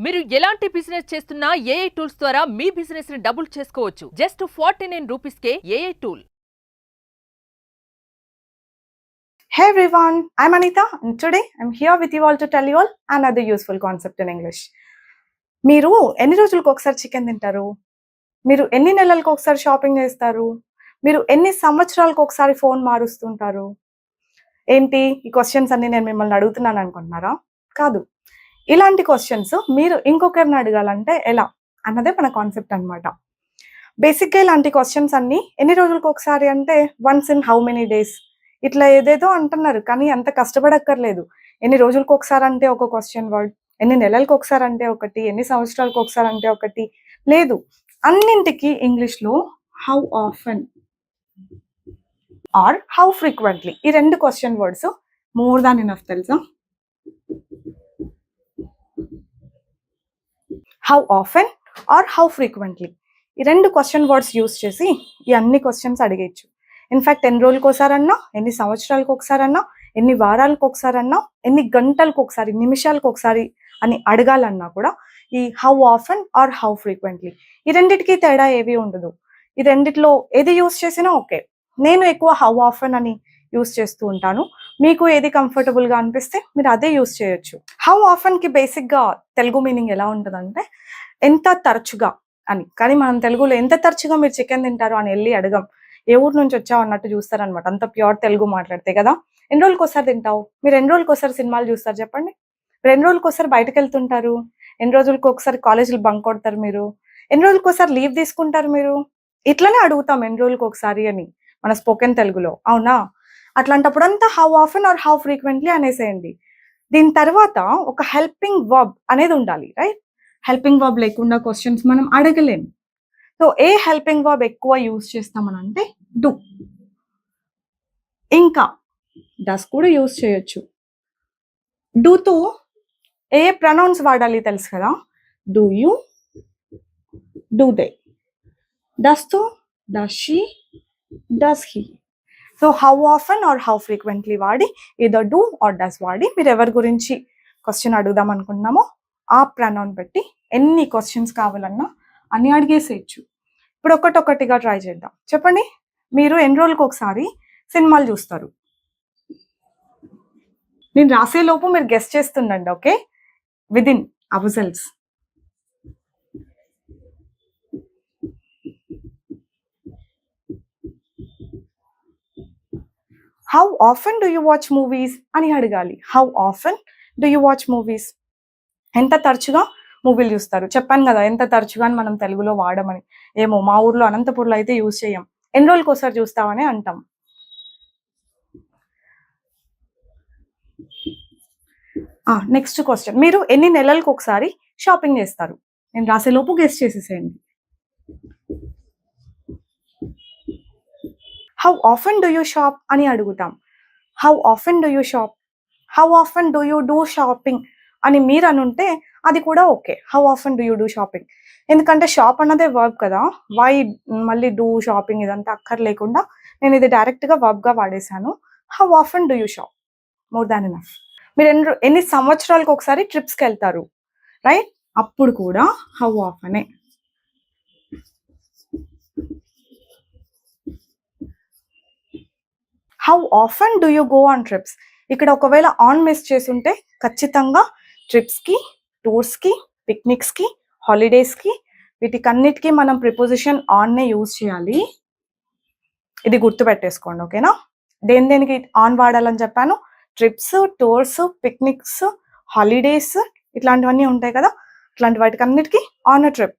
మీరు ఎలాంటి బిజినెస్ చేస్తున్నా ఏఐ టూల్స్ ద్వారా మీ బిజినెస్ ని డబుల్ చేసుకోవచ్చు. జస్ట్ 49 రూపీస్కే AI tool. Hey everyone, I'm Anita and today I'm here with you all to tell you all another useful concept in English. మీరు ఎన్ని రోజులకు ఒకసారి చికెన్ తింటారు? మీరు ఎన్ని నెలలకు ఒకసారి షాపింగ్ చేస్తారు? మీరు ఎన్ని సంవత్సరాలకు ఒకసారి ఫోన్ మారుస్తుంటారు? ఏంటి ఈ క్వశ్చన్స్ అన్ని నేను మిమ్మల్ని అడుగుతున్నాను అనుకుంటున్నారా? కాదు. ఇలాంటి క్వశ్చన్స్ మీరు ఇంకొకరిని అడగాలంటే ఎలా అన్నదే మన కాన్సెప్ట్ అన్నమాట. బేసిక్గా ఇలాంటి క్వశ్చన్స్ అన్ని ఎన్ని రోజులకు ఒకసారి అంటే once in how many days ఇట్లా ఏదేదో అంటున్నారు, కానీ అంత కష్టపడక్కర్లేదు. ఎన్ని రోజులకు ఒకసారి అంటే ఒక క్వశ్చన్ వర్డ్, ఎన్ని నెలలకు ఒకసారి అంటే ఒకటి, ఎన్ని సంవత్సరాలకు ఒకసారి అంటే ఒకటి లేదు. అన్నింటికి ఇంగ్లీష్లో how often or how frequently ఈ రెండు question words more than enough తెలుసా. How often or how frequently ఈ రెండు క్వశ్చన్ వర్డ్స్ యూస్ చేసి ఈ అన్ని క్వశ్చన్స్ అడిగేయచ్చు. ఇన్ఫ్యాక్ట్ ఎన్ని రోజులకు ఒకసారన్నా, ఎన్ని సంవత్సరాలకు ఒకసారన్నా, ఎన్ని వారాలకు ఒకసారన్నా, ఎన్ని గంటలకు ఒకసారి, నిమిషాలకు ఒకసారి అని అడగాలన్నా కూడా ఈ how often or how frequently ఈ రెండిటికి తేడా ఏవి ఉండదు. ఈ రెండిట్లో ఏది యూస్ చేసినా ఓకే. నేను ఎక్కువ హౌ ఆఫెన్ అని యూస్ చేస్తూ ఉంటాను. మీకు ఏది కంఫర్టబుల్గా అనిపిస్తే మీరు అదే యూస్ చేయొచ్చు. హౌ ఆఫెన్కి బేసిక్గా తెలుగు మీనింగ్ ఎలా ఉంటుందంటే ఎంత తరచుగా అని. కానీ మనం తెలుగులో ఎంత తరచుగా మీరు చికెన్ తింటారు అని వెళ్ళి అడగం. ఏ ఊరు నుంచి వచ్చావు అన్నట్టు చూస్తారనమాట, అంత ప్యూర్ తెలుగు మాట్లాడితే కదా. ఎన్ని రోజులకు ఒకసారి తింటావు, మీరు ఎన్ని రోజులకు ఒకసారి సినిమాలు చూస్తారు చెప్పండి. మీరు ఎన్ని రోజులకు ఒకసారి బయటకు వెళ్తుంటారు, ఎన్ని రోజులకు ఒకసారి కాలేజీలు బంక్ కొడతారు మీరు, ఎన్ని రోజులకు ఒకసారి లీవ్ తీసుకుంటారు మీరు. ఇట్లనే అడుగుతాం ఎన్ని రోజులకు ఒకసారి అని మన స్పోకెన్ తెలుగులో, అవునా? అట్లాంటప్పుడు అంతా how often or how frequently అనేసేయండి. దీని తర్వాత ఒక హెల్పింగ్ వర్బ్ అనేది ఉండాలి, రైట్? హెల్పింగ్ వర్బ్ లేకుండా క్వశ్చన్స్ మనం అడగలేము. సో ఏ హెల్పింగ్ వర్బ్ ఎక్కువ యూజ్ చేస్తామనంటే డూ. ఇంకా డస్ కూడా యూజ్ చేయొచ్చు. డూతో ఏ ప్రొనౌన్స్ వాడాలి తెలుసు కదా. Do you, do they. డస్తో does she, does he. So how often or how frequently వాడి ఏదో డూ ఆర్ డస్ వాడి మీరు ఎవరి గురించి క్వశ్చన్ అడుగుదాం అనుకుంటున్నామో ఆ ప్రొనౌన్ పెట్టి ఎన్ని క్వశ్చన్స్ కావాలన్నా అని అడిగేసేయచ్చు. ఇప్పుడు ఒకటొకటిగా ట్రై చేద్దాం. చెప్పండి, మీరు ఎన్ని రోజులకు ఒకసారి సినిమాలు చూస్తారు? నేను రాసే లోపు మీరు గెస్ట్ చేస్తుండండి, okay? Within hour. How often do you watch movies అని అడగాలి. How often do you watch movies, ఎంత తరచుగా మూవీలు చూస్తారు? చెప్పాను కదా ఎంత తరచుగా అని మనం తెలుగులో వాడమని. ఏమో మా ఊర్లో అనంతపూర్లో అయితే యూజ్ చేయం. ఎన్ని రోజులకు ఒకసారి చూస్తామని అంటాం. నెక్స్ట్ క్వశ్చన్, మీరు ఎన్ని నెలలకు ఒకసారి షాపింగ్ చేస్తారు? నేను రాసేలోపు గెస్ చేసేసేయండి. How often do you shop అని అడుగుతాం. How often do you shop, how often do you do shopping అని మీరు అనుంటే అది కూడా okay. How often do you do shopping, ఎందుకంటే షాప్ అన్నదే వర్బ్ కదా. వై మళ్ళీ డూ షాపింగ్ ఇదంతా అక్కర్లేకుండా నేను ఇది డైరెక్ట్గా వర్బ్గా వాడేశాను. How often do you shop, more than enough. మీరు ఎన్ని సంవత్సరాలకు ఒకసారి ట్రిప్స్కి వెళ్తారు, రైట్? అప్పుడు కూడా హౌ ఆఫెనే. How often do you go on trips, ఇక్కడ ఒకవేళ ఆన్ మిస్ చేసుంటే ఖచ్చితంగా ట్రిప్స్కి, టూర్స్కి, పిక్నిక్స్కి, హాలిడేస్కి వీటికన్నిటికీ మనం ప్రిపోజిషన్ ఆన్నే యూజ్ చేయాలి. ఇది గుర్తుపెట్టేసుకోండి, ఓకేనా? దేనికి ఆన్ వాడాలని చెప్పాను? ట్రిప్స్, టూర్స్, పిక్నిక్స్, హాలిడేస్ ఇట్లాంటివన్నీ ఉంటాయి కదా. ఇట్లాంటి వాటికి అన్నిటికీ on a trip,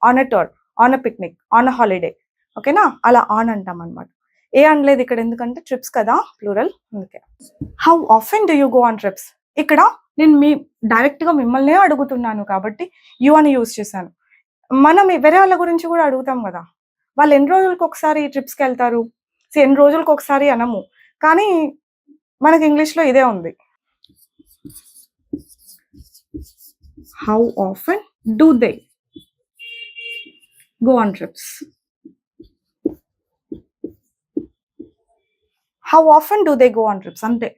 on a tour, on a picnic, on a holiday, ఓకేనా? అలా ఆన్ అంటాం అనమాట. ఏ అనలేదు ఇక్కడ, ఎందుకంటే ట్రిప్స్ కదా ప్లూరల్, అందుకే. How often do you go on trips, ఇక్కడ నేను డైరెక్ట్గా మిమ్మల్నే అడుగుతున్నాను కాబట్టి యూ అని యూజ్ చేశాను. మనం వేరే వాళ్ళ గురించి కూడా అడుగుతాం కదా, వాళ్ళు ఎన్ని రోజులకు ఒకసారి ట్రిప్స్కి వెళ్తారు. ఎన్ని రోజులకు ఒకసారి అనము, కానీ మనకి ఇంగ్లీష్లో ఇదే ఉంది. How often do they go on trips, how often do they go on trips, అంతే.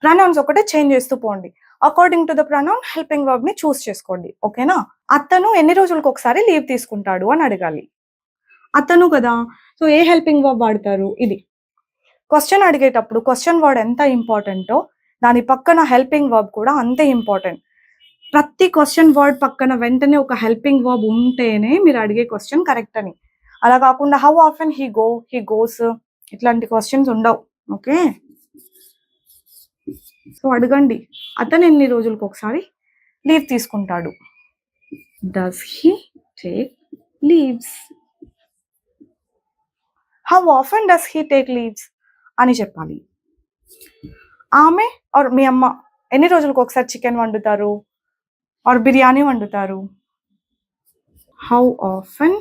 ప్రొనౌన్స్ ఒకటే చేంజ్ చేస్తూ పోండి. According to the pronoun helping verb ని చూస్ చేసుకోండి. ఓకేనా? అతను ఎన్ని రోజులకు ఒకసారి లీవ్ తీసుకుంటాడు అని అడగాలి. అతను కదా, సో ఏ హెల్పింగ్ వర్బ్ వాడతారు? ఇది. క్వశ్చన్ అడిగేటప్పుడు క్వశ్చన్ వర్డ్ ఎంత ఇంపార్టెంటో దాని పక్కన హెల్పింగ్ వర్బ్ కూడా అంతే ఇంపార్టెంట్. ప్రతి క్వశ్చన్ వర్డ్ పక్కన వెంటనే ఒక హెల్పింగ్ వర్బ్ ఉంటేనే మీరు అడిగే క్వశ్చన్ కరెక్ట్ అని. అలా కాకుండా హౌ ఆఫెన్ హీ గోస్ ఇట్లాంటి క్వశ్చన్స్ ఉండవు. ఓకే, సో అడగండి, అతను ఎన్ని రోజులకు ఒకసారి లీవ్ తీసుకుంటాడు? Does he take leaves? How often does he take leaves అని చెప్పాలి. ఆమె ఆర్ మీ అమ్మ ఎన్ని రోజులకు ఒకసారి చికెన్ వండుతారు ఆర్ బిర్యానీ వండుతారు? హౌ ఆఫెన్,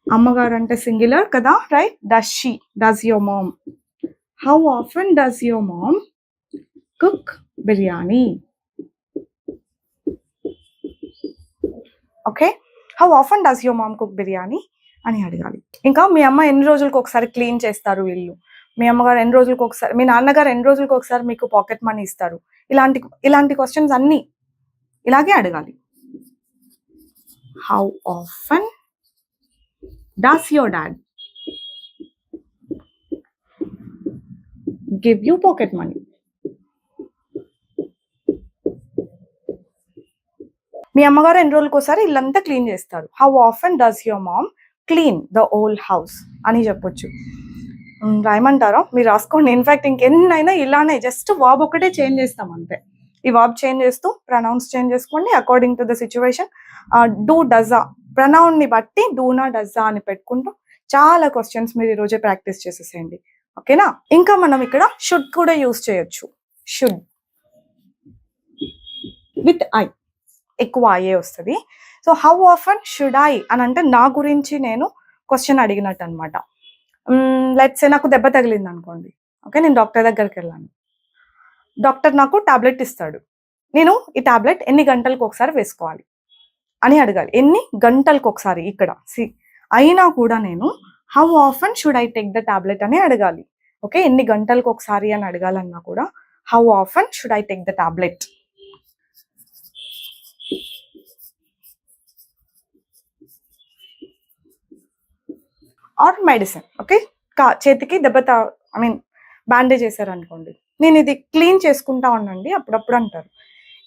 అమ్మగారు అంటే సింగులర్ కదా, right? Does she, does your mom. How often does your mom cook biryani? Okay, how often does your mom cook biryani అని అడగాలి. ఇంకా మీ అమ్మ ఎన్ని రోజులకు ఒకసారి క్లీన్ చేస్తారు ఇల్లు? మీ అమ్మగారు ఎన్ని రోజులకు ఒకసారి, మీ నాన్నగారు ఎన్ని రోజులకు ఒకసారి మీకు పాకెట్ మనీ ఇస్తారు? ఇలాంటి క్వశ్చన్స్ అన్ని ఇలాగే అడగాలి. How often does your dad give you pocket money? మీ అమ్మగారు ఎన్ని రోజులకు ఒకసారి ఇల్లంతా క్లీన్ చేస్తారు? How often does your mom clean the old house అని చెప్పొచ్చు. రాయమంటారా? మీరు రాసుకోండి. ఇన్ఫాక్ట్ ఇంకెన్నైనా ఇలానే జస్ట్ వర్బ్ ఒకటే చేంజ్ చేస్తాం అంతే. ఈ వర్బ్ చేంజ్ చేస్తూ ప్రొనౌన్స్ చేంజ్ చేసుకోండి according to the situation. Do డజా ప్రొనౌన్ ని బట్టి డూనా డజా అని పెట్టుకుంటూ చాలా క్వశ్చన్స్ మీరు ఈరోజే ప్రాక్టీస్ చేసేసేయండి. ఓకేనా? ఇంకా మనం ఇక్కడ షుడ్ కూడా యూస్ చేయొచ్చు. షుడ్ విత్ ఐ, ఎక్కువ ఐఏ వస్తుంది. So how often should I అని అంటే నా గురించి నేను క్వశ్చన్ అడిగినట్టు అనమాట. లెట్స్ సే నాకు దెబ్బ తగిలింది అనుకోండి. ఓకే, నేను డాక్టర్ దగ్గరికి వెళ్ళాను. డాక్టర్ నాకు టాబ్లెట్ ఇస్తాడు. నేను ఈ టాబ్లెట్ ఎన్ని గంటలకు ఒకసారి వేసుకోవాలి అని అడగాలి. ఎన్ని గంటలకు ఒకసారి ఇక్కడ అయినా కూడా నేను how often should I take the tablet అని అడగాలి. ఓకే, ఎన్ని గంటలకు ఒకసారి అని అడగాలన్నా కూడా how often should I take the tablet. Or medicine. Okay, చేతికి దెబ్బ బ్యాండేజ్ చేశారు అనుకోండి, నేను ఇది క్లీన్ చేసుకుంటా ఉండండి అప్పుడప్పుడు అంటారు.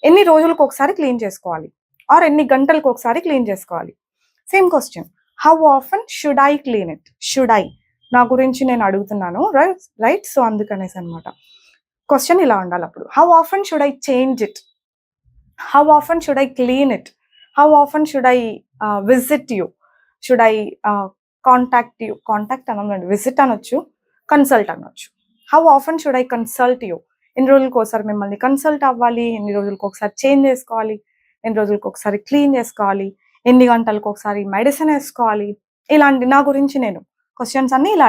ఎన్ని రోజులకు ఒకసారి క్లీన్ చేసుకోవాలి ఆర్ ఎన్ని గంటలకు ఒకసారి క్లీన్ చేసుకోవాలి? Same question, how often should I clean it? Should I నా గురించి నేను అడుగుతున్నాను, రైట్? సో అందుకనేసి అనమాట క్వశ్చన్ ఇలా ఉండాలి. అప్పుడు how often should I change it? How often should I clean it? How often should I visit you? Should I contact you? Contact అనొద్దండి, విజిట్ అనొచ్చు, కన్సల్ట్ అనొచ్చు. How often should I consult you? ఎన్ని రోజులకు ఒకసారి మిమ్మల్ని consult అవ్వాలి? ఎన్ని రోజులకు ఒకసారి చేంజ్ చేసుకోవాలి? ఎన్ని రోజులకు ఒకసారి క్లీన్ చేసుకోవాలి? ఎన్ని గంటలకు ఒకసారి మెడిసిన్ వేసుకోవాలి? ఇలాంటి నా గురించి నేను క్వశ్చన్స్ అన్ని ఇలా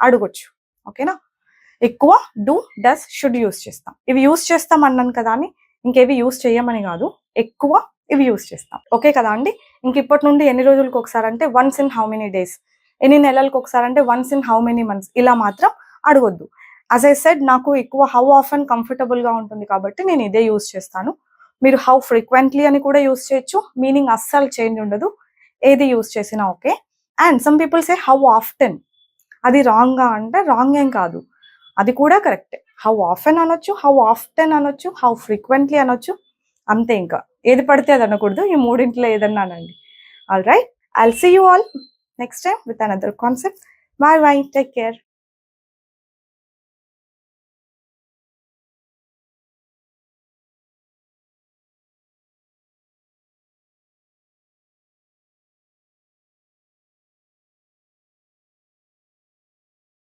అడగొచ్చు. ఓకేనా? ఎక్కువ డూ, డస్, షుడ్ యూస్ చేస్తాం. ఇవి యూస్ చేస్తాం అన్నాను కదా అని ఇంకేవి యూస్ చేయమని కాదు, ఎక్కువ ఇవి యూస్ చేస్తాం. ఓకే కదా అండి? ఇంక ఇప్పటి నుండి ఎన్ని రోజులకు ఒకసారి అంటే once in how many days, ఎన్ని నెలలకు ఒకసారి అంటే once in how many months, ఇలా మాత్రం అడగొద్దు. యాజ్ ఐ సెడ్, నాకు ఎక్కువ హౌ ఆఫెన్ కంఫర్టబుల్ గా ఉంటుంది కాబట్టి నేను ఇదే యూస్ చేస్తాను. మీరు హౌ ఫ్రీక్వెంట్లీ అని కూడా యూస్ చేయొచ్చు, మీనింగ్ అస్సలు చేంజ్ ఉండదు, ఏది యూస్ చేసినా okay. And some people say how often, అది రాంగ్ గా అంటే రాంగ్ ఏం కాదు, అది కూడా కరెక్టే. హౌ ఆఫెన్ అనొచ్చు, హౌ ఆఫ్టెన్ అనొచ్చు, హౌ ఫ్రీక్వెంట్లీ అనొచ్చు, అంతే. ఇంకా ఏది పడితే అది అనకూడదు, ఈ మూడింట్లో ఏదన్నా అనండి. All right, I'll see you all next time with another concept. Bye bye, take care.